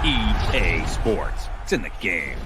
EA Sports. It's in the game.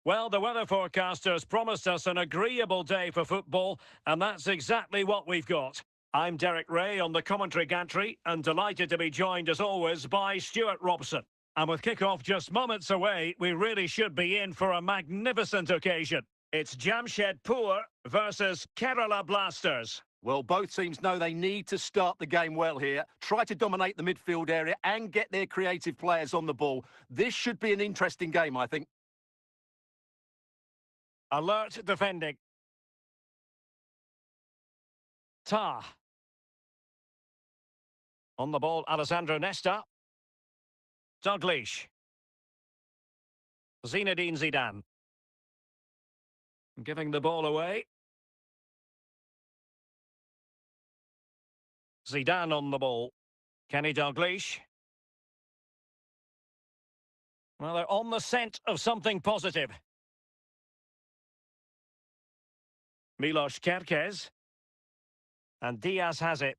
Well, the weather forecasters promised us an agreeable day for football, and that's exactly what we've got. I'm Derek Ray on the commentary gantry, and delighted to be joined as always by Stuart Robson. And with kick-off just moments away, we really should be in for a magnificent occasion. It's Jamshedpur versus Kerala Blasters. Well, both teams know they need to start the game well here, try to dominate the midfield area and get their creative players on the ball. This should be an interesting game, I think. Alert defending. Ta. On the ball, Alessandro Nesta. Dalglish. Zinedine Zidane. Giving the ball away. Zidane on the ball. Kenny Dalglish. Well, they're on the scent of something positive. Milos Kerkez. And Diaz has it.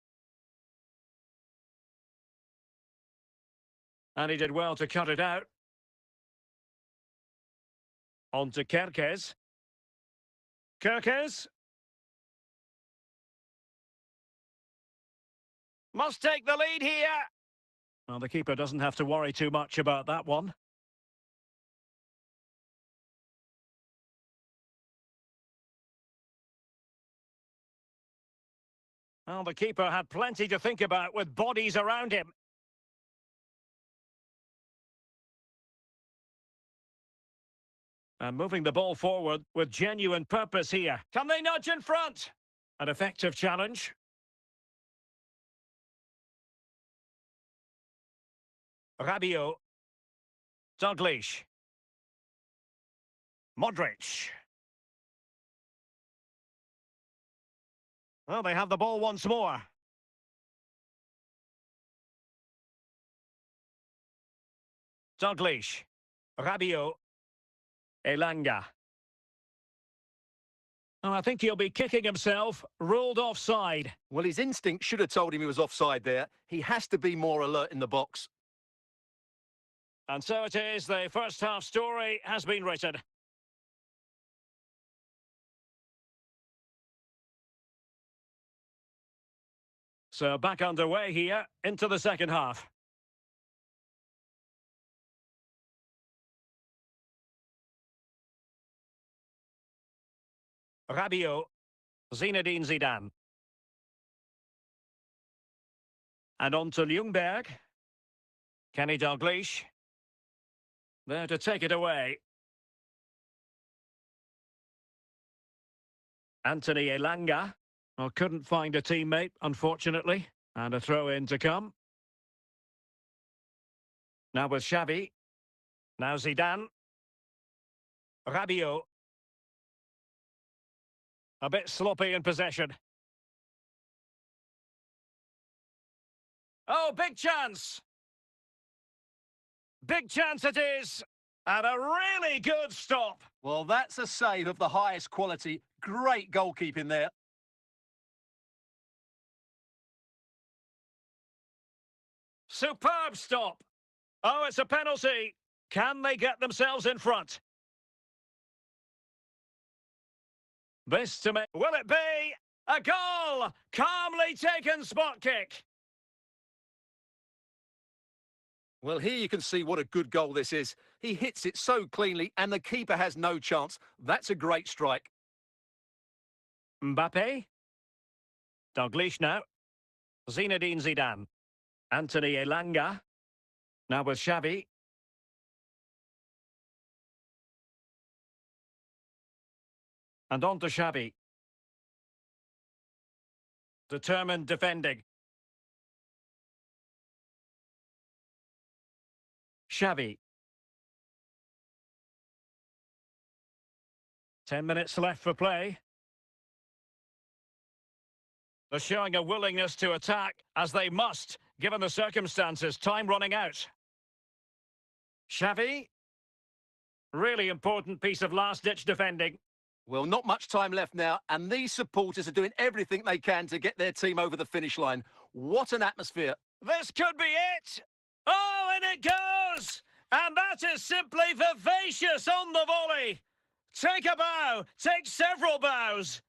And he did well to cut it out. On to Kerkez. Kerkez. Must take the lead here. Well, the keeper doesn't have to worry too much about that one. Well, the keeper had plenty to think about with bodies around him. And moving the ball forward with genuine purpose here. Can they nudge in front? An effective challenge. Rabiot. Dalglish. Modric. Well, they have the ball once more. Dalglish. Rabiot. Elanga. Oh, I think he'll be kicking himself. Ruled offside. Well, his instinct should have told him he was offside there. He has to be more alert in the box. And so it is, the first half story has been written. So back underway here into the second half. Rabiot. Zinedine Zidane. And on to Ljungberg. Kenny Dalglish. There to take it away. Anthony Elanga. Well, couldn't find a teammate, unfortunately. And a throw-in to come. Now with Xavi. Now Zidane. Rabiot. A bit sloppy in possession. Oh, big chance! Big chance it is! And a really good stop. Well, that's a save of the highest quality. Great goalkeeping there. Superb stop. Oh, it's a penalty. Can they get themselves in front? This to make... Will it be a goal? Calmly taken spot kick. Well, here you can see what a good goal this is. He hits it so cleanly and the keeper has no chance. That's a great strike. Mbappe. Dalglish now. Zinedine Zidane. Anthony Elanga. Now with Xavi. And on to Xavi. Determined defending. Xavi. 10 minutes left for play. They're showing a willingness to attack, as they must, given the circumstances. Time running out. Xavi. Really important piece of last-ditch defending. Well, not much time left now, and these supporters are doing everything they can to get their team over the finish line. What an atmosphere. This could be it. Oh, and it goes! And that is simply vivacious on the volley. Take a bow, take several bows.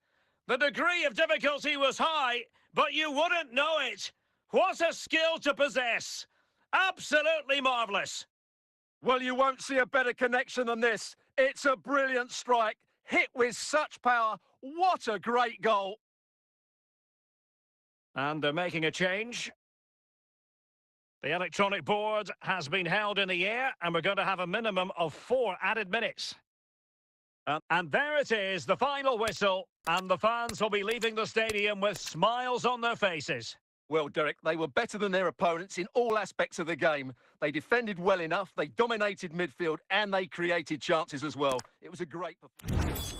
The degree of difficulty was high, but you wouldn't know it. What a skill to possess. Absolutely marvellous. Well, you won't see a better connection than this. It's a brilliant strike, hit with such power. What a great goal. And they're making a change. The electronic board has been held in the air, and we're going to have a minimum of 4 added minutes. And there it is, the final whistle, and the fans will be leaving the stadium with smiles on their faces. Well, Derek, they were better than their opponents in all aspects of the game. They defended well enough, they dominated midfield, and they created chances as well. It was a great performance.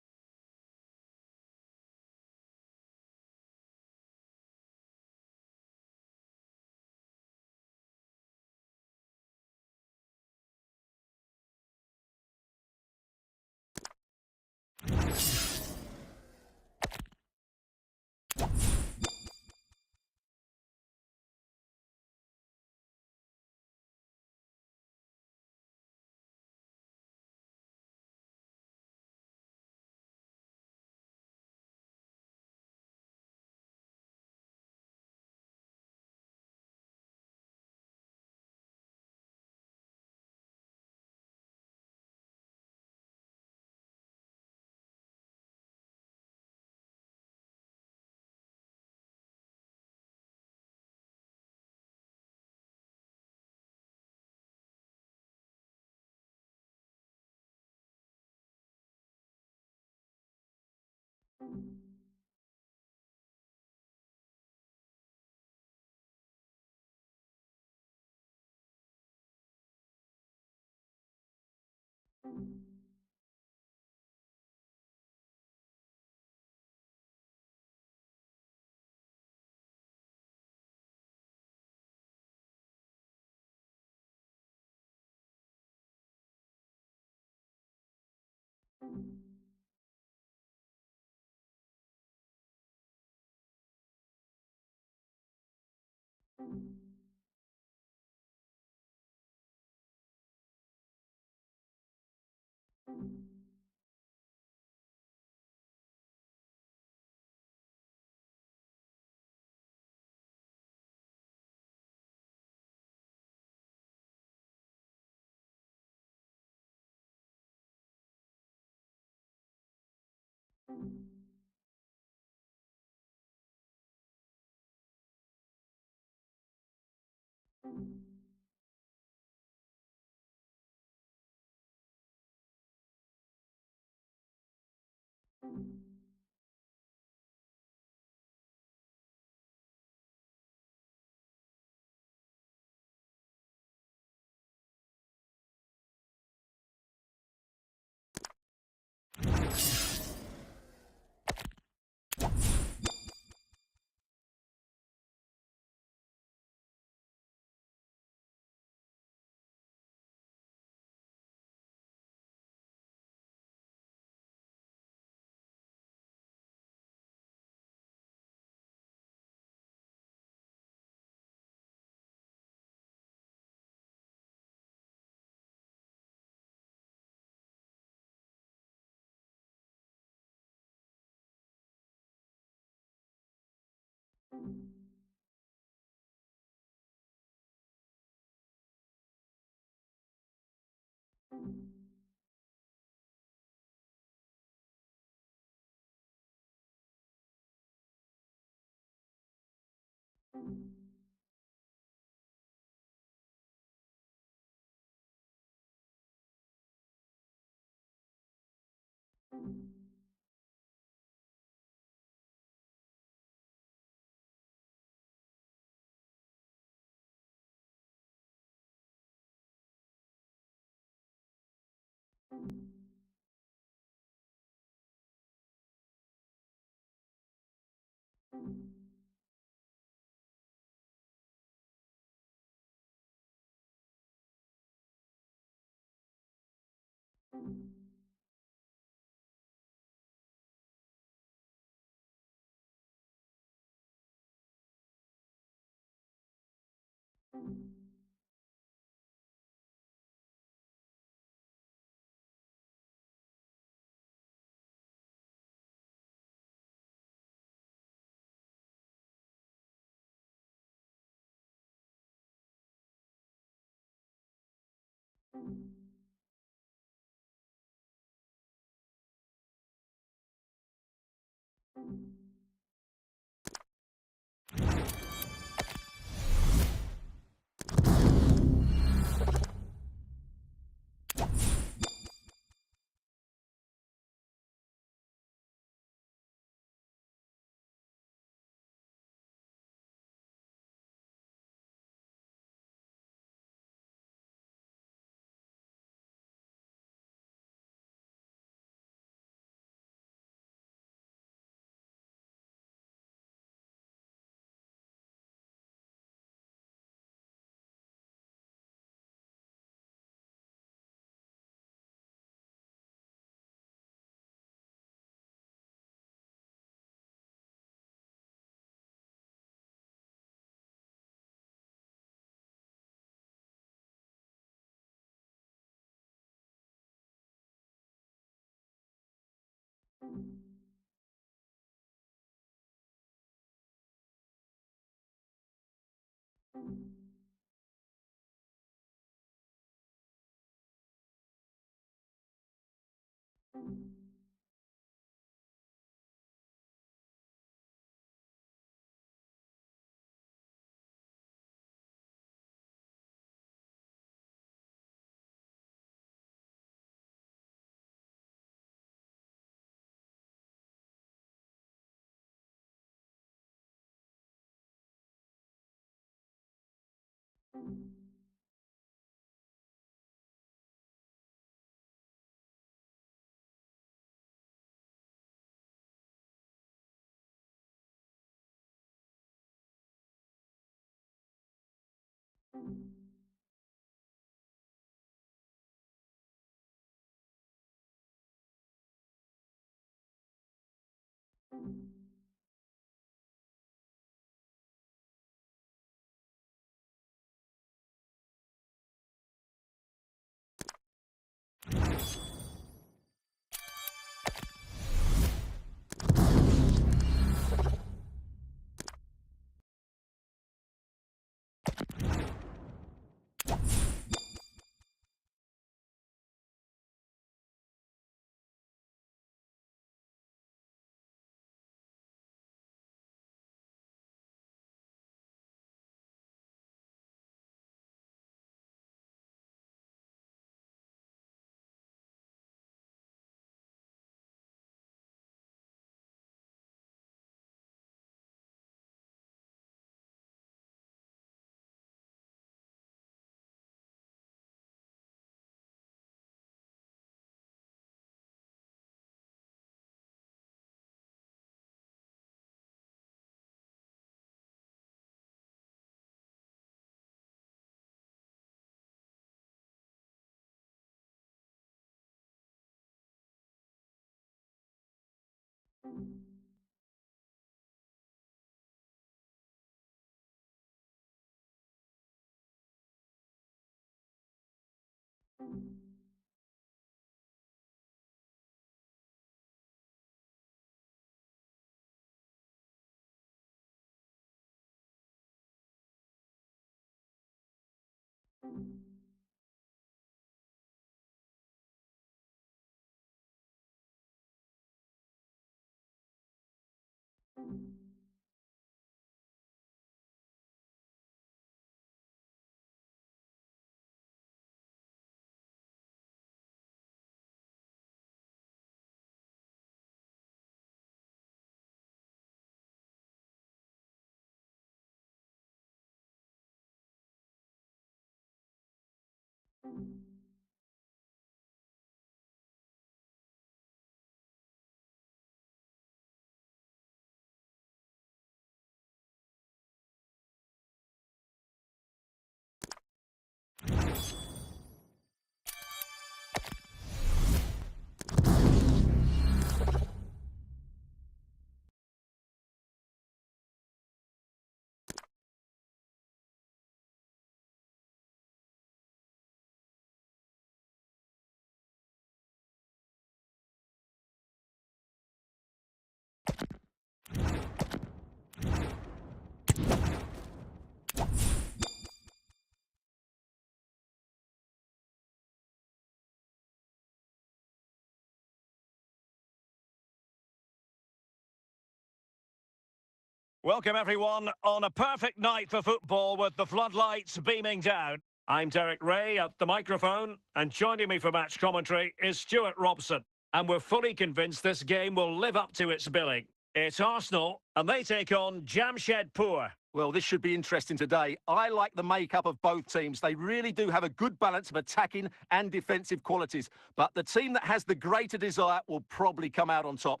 Welcome, everyone, on a perfect night for football with the floodlights beaming down. I'm Derek Ray at the microphone, and joining me for match commentary is Stuart Robson. And we're fully convinced this game will live up to its billing. It's Arsenal, and they take on Jamshedpur. Well, this should be interesting today. I like the makeup of both teams. They really do have a good balance of attacking and defensive qualities. But the team that has the greater desire will probably come out on top.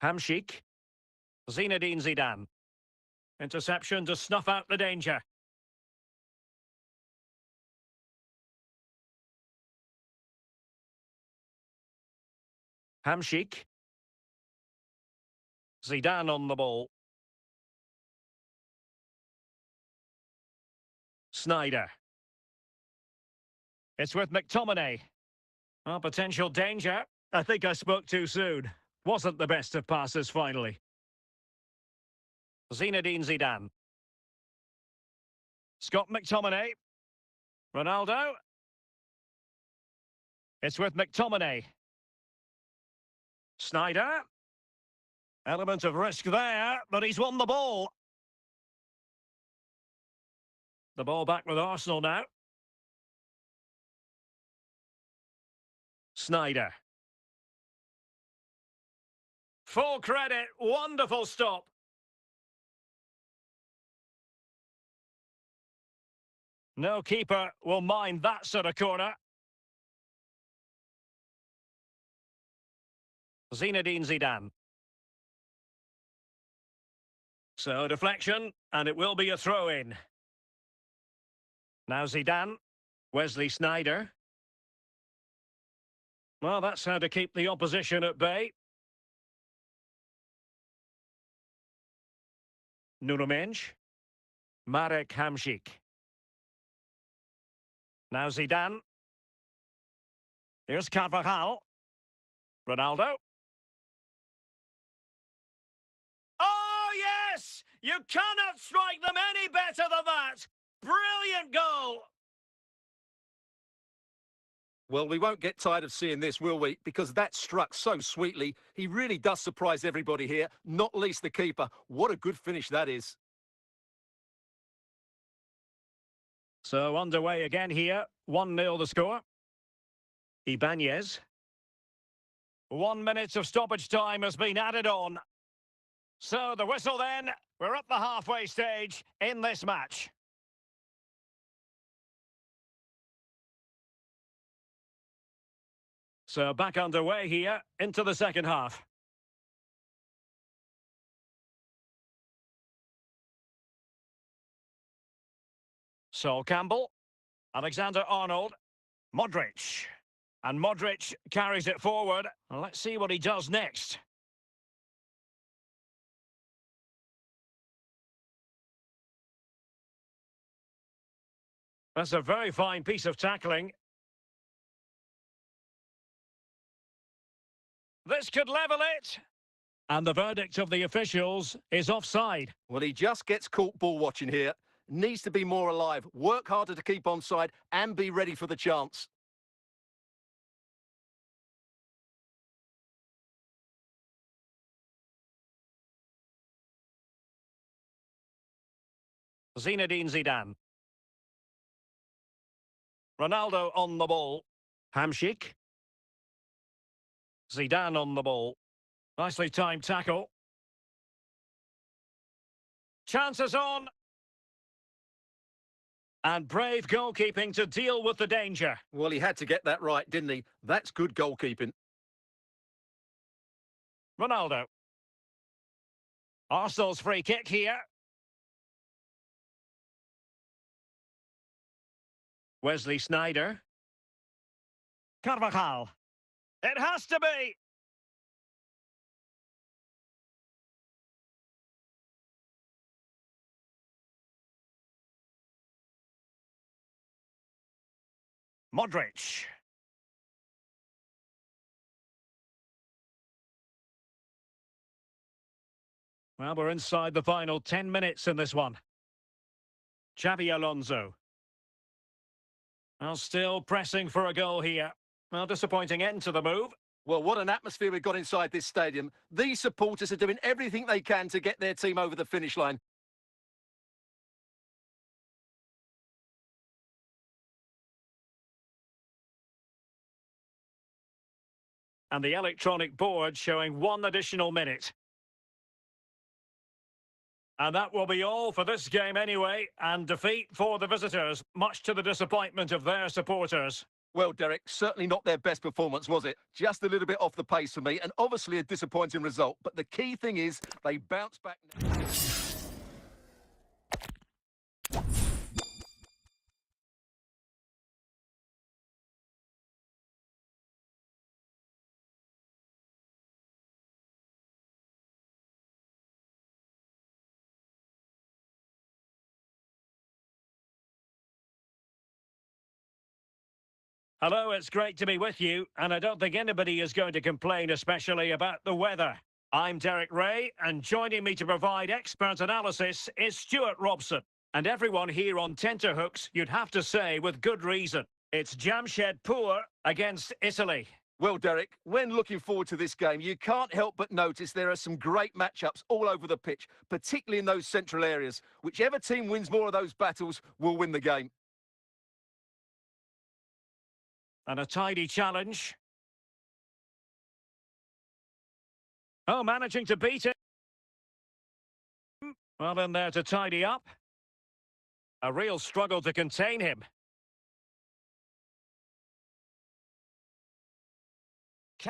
Hamšík. Zinedine Zidane. Interception to snuff out the danger. Hamšík. Zidane on the ball. Snyder. It's with McTominay. Well, potential danger. I think I spoke too soon. Wasn't the best of passes finally. Zinedine Zidane. Scott McTominay. Ronaldo. It's with McTominay. Snyder. Element of risk there, but he's won the ball. The ball back with Arsenal now. Snyder. Full credit, wonderful stop. No keeper will mind that sort of corner. Zinedine Zidane. So deflection, and it will be a throw-in. Now Zidane. Wesley Sneijder. Well, that's how to keep the opposition at bay. Nuno Mendes. Marek Hamšík. Now Zidane. Here's Carvajal. Ronaldo. Oh, yes! You cannot strike them any better than that! Brilliant goal! Well, we won't get tired of seeing this, will we? Because that struck so sweetly. He really does surprise everybody here, not least the keeper. What a good finish that is. So underway again here. 1-0 the score. Ibanez. 1 minute of stoppage time has been added on. So the whistle then. We're at the halfway stage in this match. So back underway here into the second half. Sol Campbell, Alexander-Arnold, Modric. And Modric carries it forward. Well, let's see what he does next. That's a very fine piece of tackling. This could level it. And the verdict of the officials is offside. Well, he just gets caught ball watching here. Needs to be more alive, work harder to keep onside and be ready for the chance. Zinedine Zidane. Ronaldo on the ball. Hamšík. Zidane on the ball. Nicely timed tackle. Chances on. And brave goalkeeping to deal with the danger. Well, he had to get that right, didn't he? That's good goalkeeping. Ronaldo. Arsenal's free kick here. Wesley Sneijder. Carvajal. It has to be. Modric. Well, we're inside the final 10 minutes in this one. Xabi Alonso. Well, still pressing for a goal here. Well, disappointing end to the move. Well, what an atmosphere we've got inside this stadium. These supporters are doing everything they can to get their team over the finish line. And the electronic board showing 1 additional minute. And that will be all for this game anyway, and defeat for the visitors, much to the disappointment of their supporters. Well, Derek, certainly not their best performance, was it? Just a little bit off the pace for me, and obviously a disappointing result. But the key thing is they bounce back. Hello, it's great to be with you, and I don't think anybody is going to complain, especially about the weather. I'm Derek Ray, and joining me to provide expert analysis is Stuart Robson. And everyone here on tenterhooks, you'd have to say with good reason. It's Jamshedpur against Italy. Well, Derek, when looking forward to this game, you can't help but notice there are some great matchups all over the pitch, particularly in those central areas. Whichever team wins more of those battles will win the game. And a tidy challenge. Oh, managing to beat it. Well, in there to tidy up. A real struggle to contain him.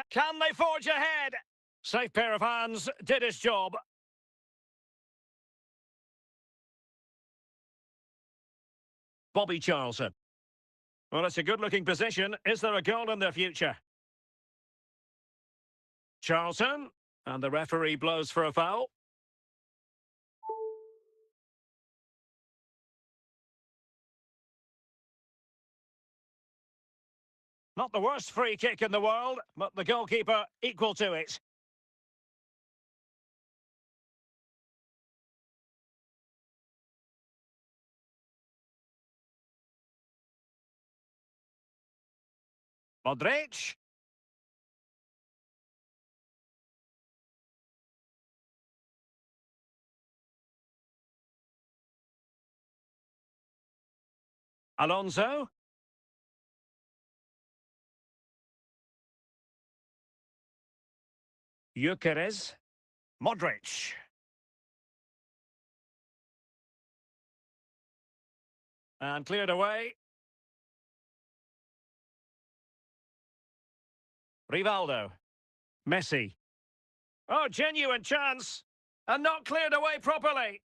Can they forge ahead? Safe pair of hands, did his job. Bobby Charlton. Well, it's a good-looking position. Is there a goal in their future? Charlton, and the referee blows for a foul. Not the worst free kick in the world, but the goalkeeper equal to it. Modric. Alonso. Gyökeres. Modric. And cleared away. Rivaldo. Messi. Oh, genuine chance. And not cleared away properly.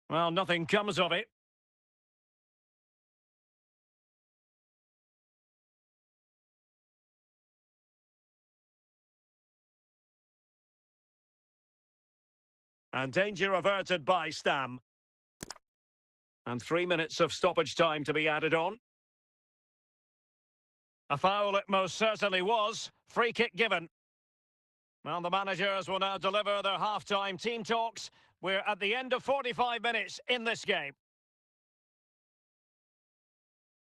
Well, nothing comes of it. And danger averted by Stam. And 3 minutes of stoppage time to be added on. A foul it most certainly was. Free kick given. Well, the managers will now deliver their half-time team talks. We're at the end of 45 minutes in this game.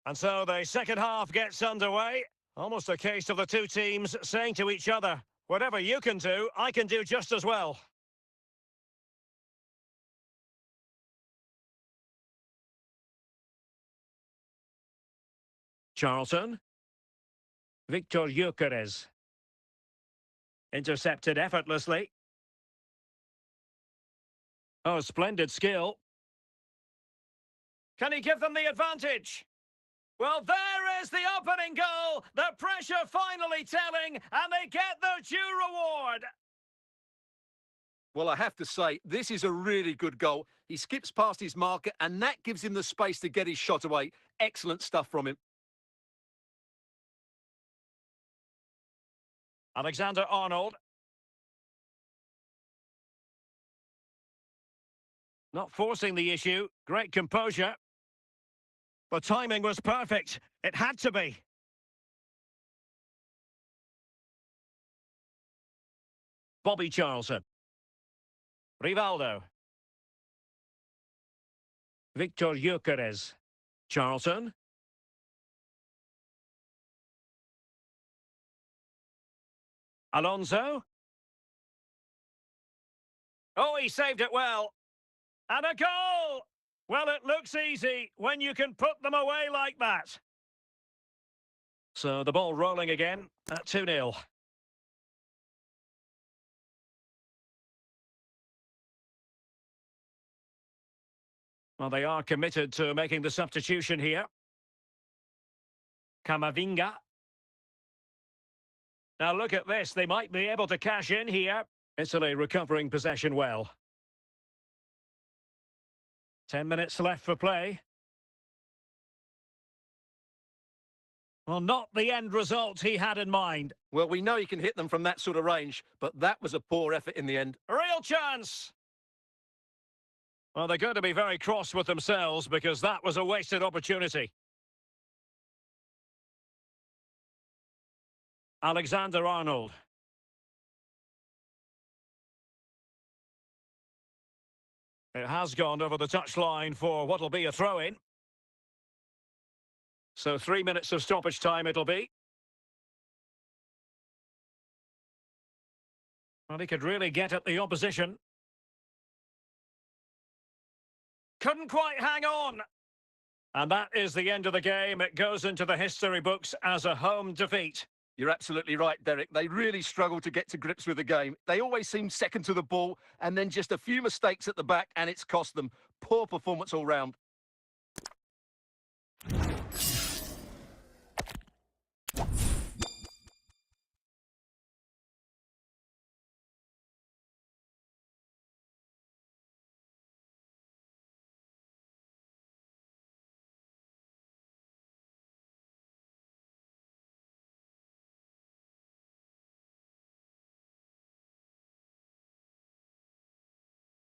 And so the second half gets underway. Almost a case of the two teams saying to each other, whatever you can do, I can do just as well. Charlton. Victor Gyökeres. Intercepted effortlessly. Oh, splendid skill. Can he give them the advantage? Well, there is the opening goal. The pressure finally telling, and they get their due reward. Well, I have to say, this is a really good goal. He skips past his marker, and that gives him the space to get his shot away. Excellent stuff from him. Alexander-Arnold. Not forcing the issue. Great composure. The timing was perfect. It had to be. Bobby Charlton. Rivaldo. Victor Gyökeres. Charlton. Alonso. Oh, he saved it well. And a goal! Well, it looks easy when you can put them away like that. So the ball rolling again at 2-0. Well, they are committed to making the substitution here. Camavinga. Now look at this, they might be able to cash in here. Italy recovering possession well. 10 minutes left for play. Well, not the end result he had in mind. Well, we know he can hit them from that sort of range, but that was a poor effort in the end. Real chance! Well, they're going to be very cross with themselves because that was a wasted opportunity. Alexander-Arnold. It has gone over the touchline for what'll be a throw-in. So 3 minutes of stoppage time it'll be. Well, he could really get at the opposition. Couldn't quite hang on. And that is the end of the game. It goes into the history books as a home defeat. You're absolutely right, Derek. They really struggled to get to grips with the game. They always seem second to the ball, and then just a few mistakes at the back, and it's cost them. Poor performance all round.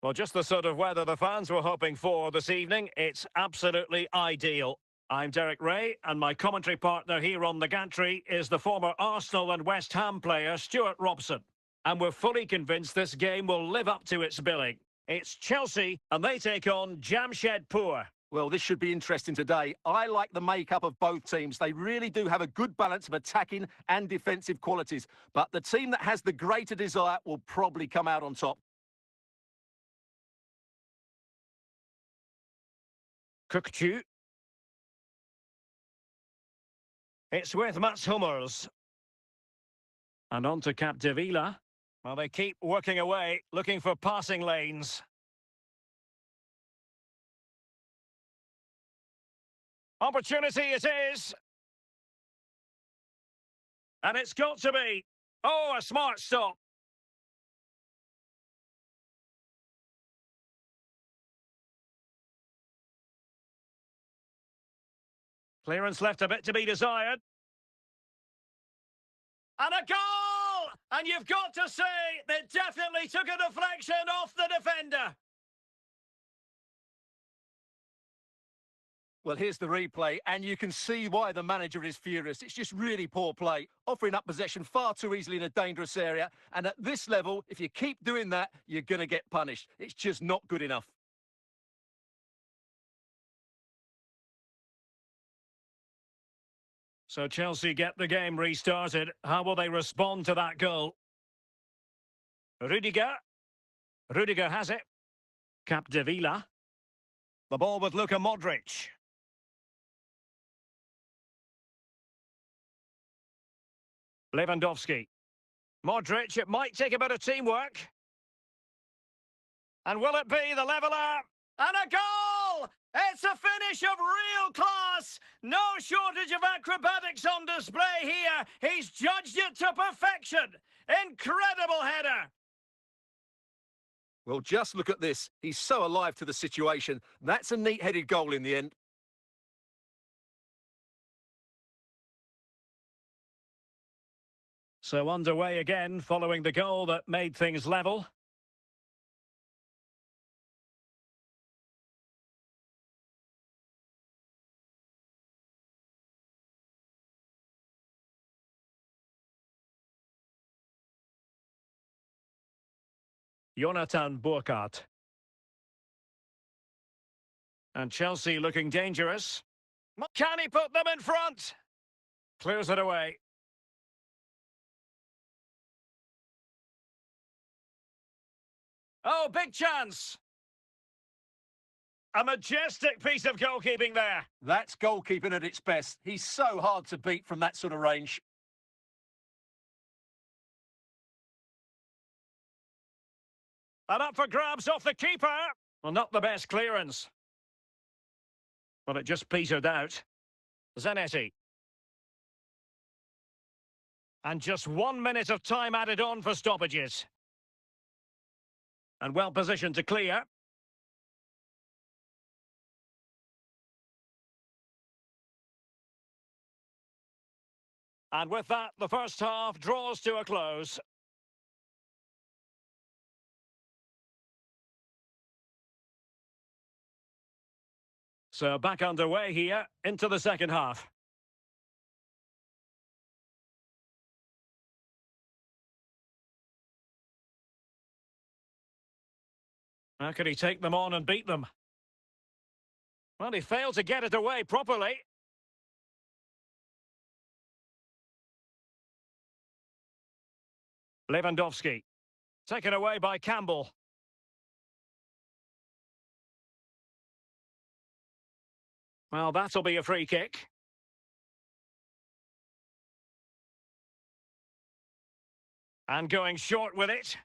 Well, just the sort of weather the fans were hoping for this evening. It's absolutely ideal. I'm Derek Ray, and my commentary partner here on the gantry is the former Arsenal and West Ham player Stuart Robson. And we're fully convinced this game will live up to its billing. It's Chelsea, and they take on Jamshedpur. Well, this should be interesting today. I like the makeup of both teams. They really do have a good balance of attacking and defensive qualities. But the team that has the greater desire will probably come out on top. Kukcu. It's with Mats Hummels. And on to Capdevila. Well, they keep working away, looking for passing lanes. Opportunity it is. And it's got to be. Oh, a smart stop. Clearance left a bit to be desired. And a goal! And you've got to say that definitely took a deflection off the defender. Well, here's the replay, and you can see why the manager is furious. It's just really poor play, offering up possession far too easily in a dangerous area. And at this level, if you keep doing that, you're going to get punished. It's just not good enough. So Chelsea get the game restarted. How will they respond to that goal? Rudiger. Rudiger has it. Capdevila. The ball with Luka Modric. Lewandowski. Modric, it might take a bit of teamwork. And will it be the leveller? And a goal! It's a finish of real class. No shortage of acrobatics on display here. He's judged it to perfection. Incredible header. Well, just look at this. He's so alive to the situation. That's a neat-headed goal in the end. So underway again following the goal that made things level. Jonathan Burkhardt. And Chelsea looking dangerous. Can he put them in front? Clears it away. Oh, big chance. A majestic piece of goalkeeping there. That's goalkeeping at its best. He's so hard to beat from that sort of range. And up for grabs off the keeper. Well, not the best clearance. Well, it just petered out. Zanetti. And just 1 minute of time added on for stoppages. And well positioned to clear. And with that, the first half draws to a close. So back underway here into the second half. How can he take them on and beat them? Well, he failed to get it away properly. Lewandowski. Taken away by Campbell. Well, that'll be a free kick. And going short with it.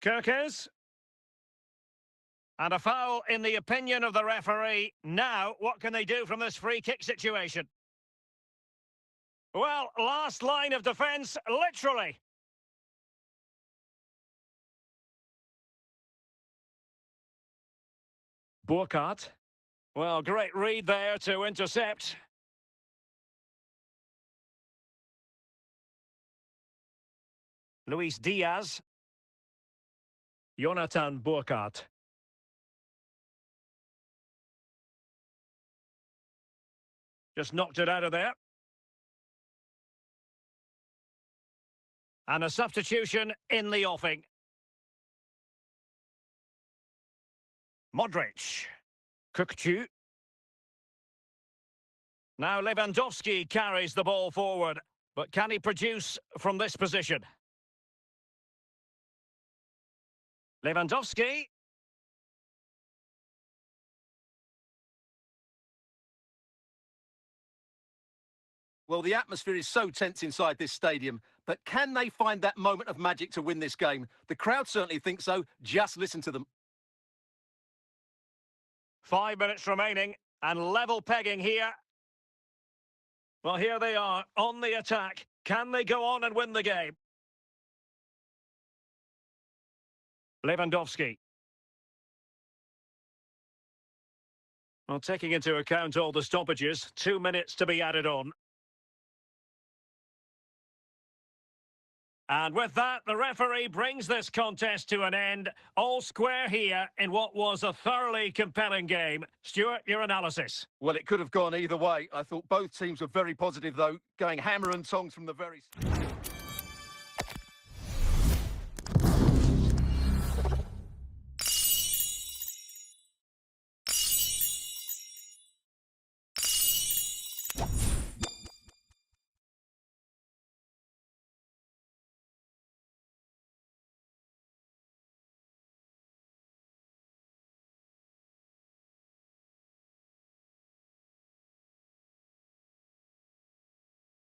Kirkes. And a foul in the opinion of the referee. Now, what can they do from this free kick situation? Well, last line of defence, literally. Burkhardt. Well, great read there to intercept. Luis Diaz. Jonathan Burkhardt. Just knocked it out of there. And a substitution in the offing. Modric. Kukçu. Now Lewandowski carries the ball forward. But can he produce from this position? Lewandowski. Well, the atmosphere is so tense inside this stadium, but can they find that moment of magic to win this game? The crowd certainly think so. Just listen to them. 5 minutes remaining and level pegging here. Well, here they are on the attack. Can they go on and win the game? Lewandowski. Well, taking into account all the stoppages, 2 minutes to be added on. And with that, the referee brings this contest to an end. All square here in what was a thoroughly compelling game. Stuart, your analysis. Well, it could have gone either way. I thought both teams were very positive, though, going hammer and tongs from the very start.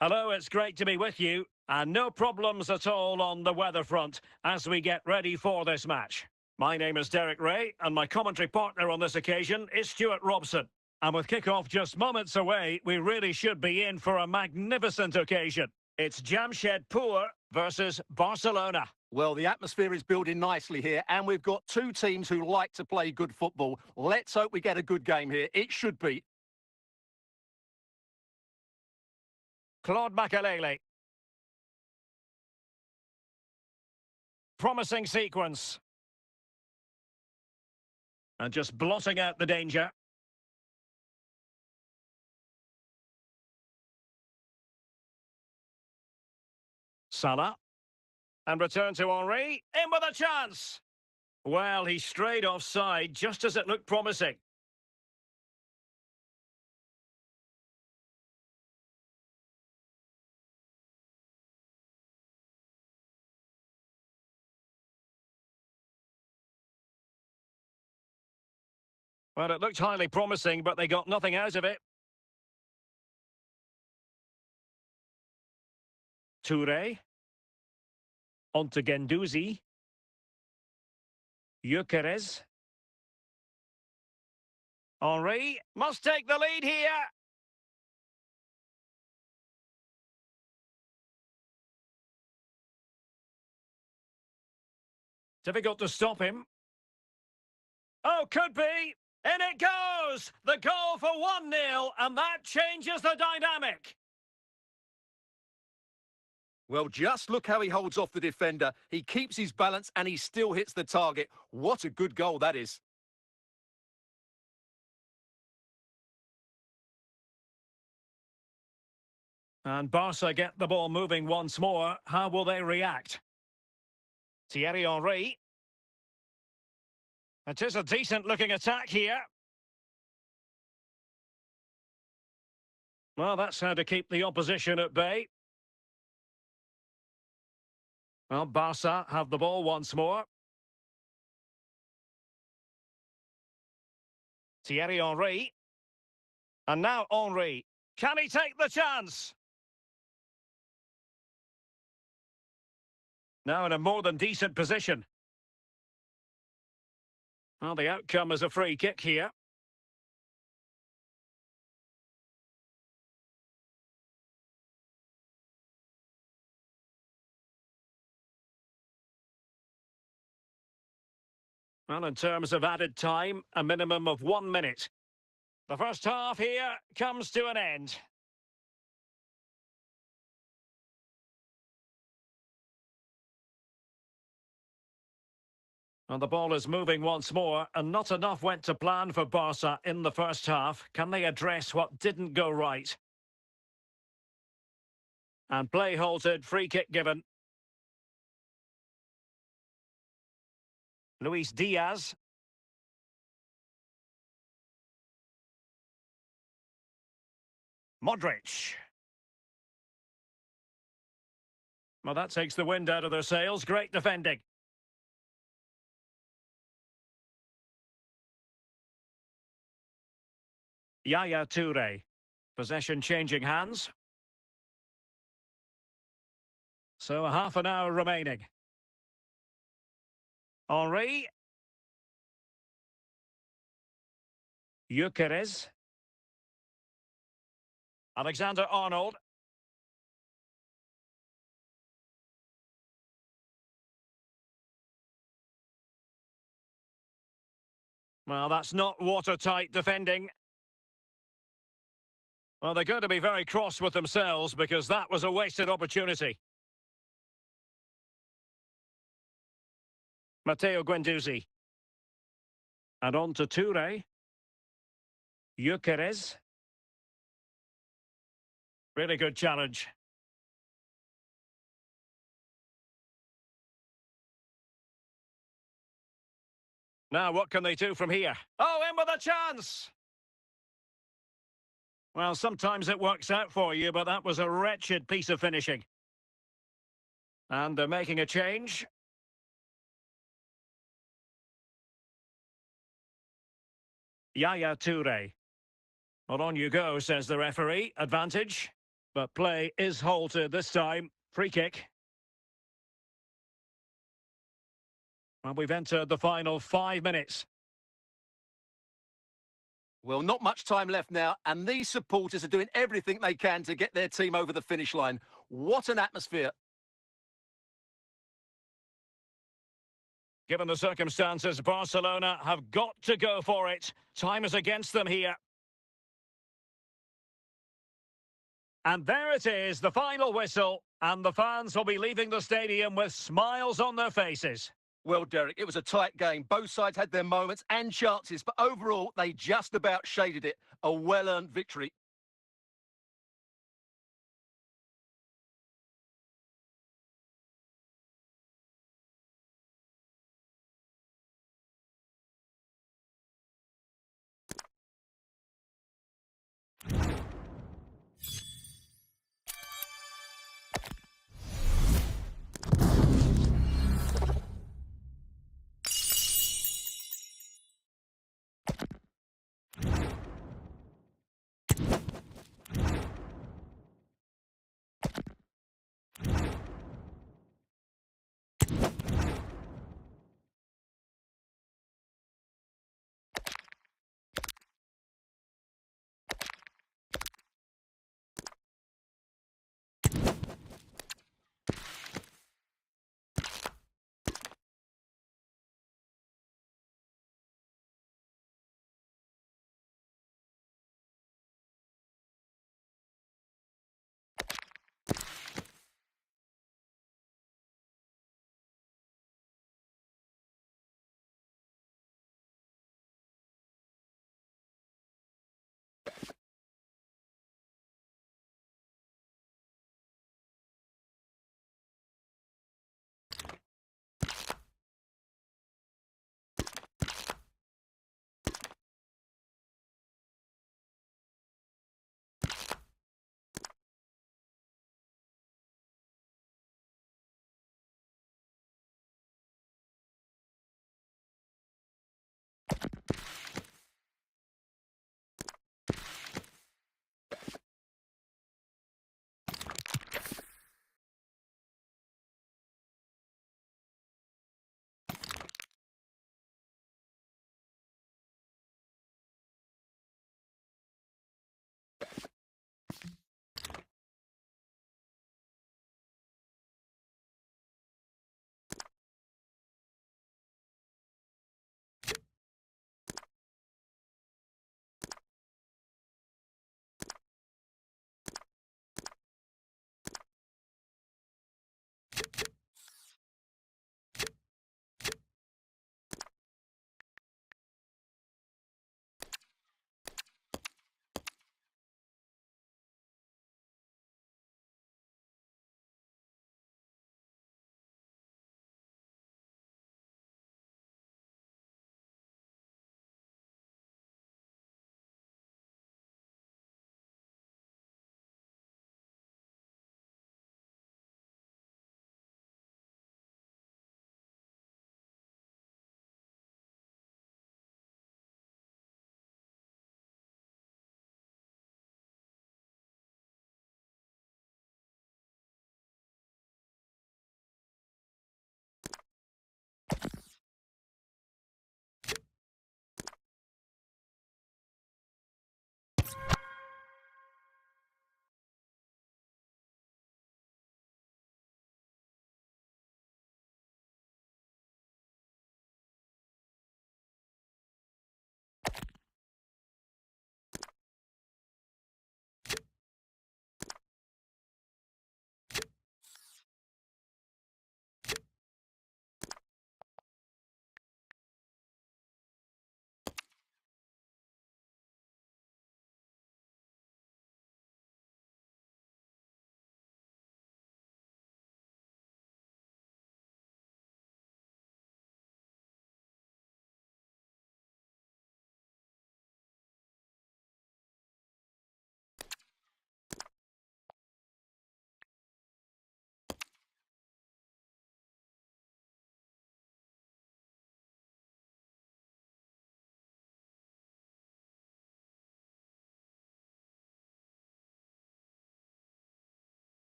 Hello, it's great to be with you. And no problems at all on the weather front as we get ready for this match. My name is Derek Ray, and my commentary partner on this occasion is Stuart Robson. And with kick-off just moments away, we really should be in for a magnificent occasion. It's Jamshedpur versus Barcelona. Well, the atmosphere is building nicely here, and we've got two teams who like to play good football. Let's hope we get a good game here. It should be. Claude Makelele. Promising sequence. And just blotting out the danger. Salah. And return to Henry. In with a chance. Well, he strayed offside just as it looked promising. Well, it looked highly promising, but they got nothing out of it. Toure. On to Guendouzi. Gyökeres. Henry must take the lead here. Difficult to stop him. Oh, could be. In it goes! The goal for 1-0, and that changes the dynamic. Well, just look how he holds off the defender. He keeps his balance and he still hits the target. What a good goal that is. And Barca get the ball moving once more. How will they react? Thierry Henry. It is a decent-looking attack here. Well, that's how to keep the opposition at bay. Well, Barca have the ball once more. Thierry Henry. And now Henry. Can he take the chance? Now in a more than decent position. Well, the outcome is a free kick here. Well, in terms of added time, a minimum of 1 minute. The first half here comes to an end. And the ball is moving once more, and not enough went to plan for Barca in the first half. Can they address what didn't go right? And play halted, free kick given. Luis Diaz. Modric. Well, that takes the wind out of their sails. Great defending. Yaya Toure. Possession changing hands. So a half an hour remaining. Henry. Gyökeres. Alexander-Arnold. Well, that's not watertight defending. Well, they're going to be very cross with themselves because that was a wasted opportunity. Matteo Guendouzi. And on to Toure. Gyökeres. Really good challenge. Now, what can they do from here? Oh, in with a chance! Well, sometimes it works out for you, but that was a wretched piece of finishing. And they're making a change. Yaya Toure. Well, on you go, says the referee. Advantage. But play is halted this time. Free kick. Well, we've entered the final 5 minutes. Well, not much time left now, and these supporters are doing everything they can to get their team over the finish line. What an atmosphere. Given the circumstances, Barcelona have got to go for it. Time is against them here. And there it is, the final whistle, and the fans will be leaving the stadium with smiles on their faces. Well, Derek, it was a tight game. Both sides had their moments and chances, but overall, they just about shaded it. A well-earned victory.